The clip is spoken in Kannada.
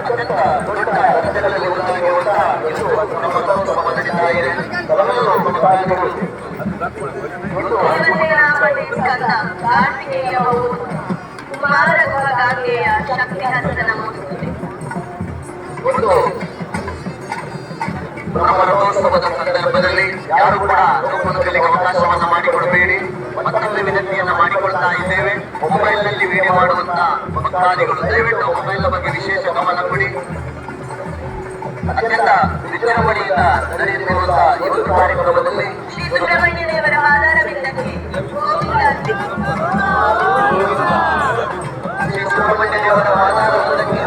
ಅತ್ಯಂತ ದೊಡ್ಡ ರಸ್ತೆಗಳಲ್ಲಿ ಒಂದಾಗಿರುವಂತಹ ಇದು ನಮ್ಮ ಮಹೋತ್ಸವ ನಡೀತಾ ಇದೆ. ಹಲವಾರು ಭಕ್ತಾದಿಗಳು ನಮ್ಮ ರಥೋತ್ಸವದ ಸಂದರ್ಭದಲ್ಲಿ ಯಾರು ಕೂಡ ಲೋಕಮುಖಲಿಗೆ ಅವಕಾಶವನ್ನ ಮಾಡಿಕೊಡಬೇಡಿ. ಮತ್ತೊಂದು ವಿನಂತಿಯನ್ನ ಮಾಡಿಕೊಳ್ತಾ ಇದ್ದೇವೆ. ಮೊಬೈಲ್ ನಲ್ಲಿ ವಿಡಿಯೋ ಮಾಡುವಂತಹ ಭಕ್ತಾದಿಗಳು ದಯವಿಟ್ಟು ಮೊಬೈಲ್ ಬಗ್ಗೆ ವಿಶೇಷ ಗಮನ ಕೊಡಿ. ಅತ್ಯಂತ ವಿಜೃಂಭಣೆಯಿಂದ ನಡೆಯುತ್ತಿರುವಂತಹ ಈ ಒಂದು ಕಾರ್ಯಕ್ರಮದಲ್ಲಿ ಶ್ರೀ ಸುಬ್ರಹ್ಮಣ್ಯ ದೇವರ ಆಧಾರವಿದ್ದಕ್ಕೆ ಶ್ರೀ ಸುಬ್ರಹ್ಮಣ್ಯ ದೇವರ ಆಧಾರವಿದ್ದಕ್ಕೆ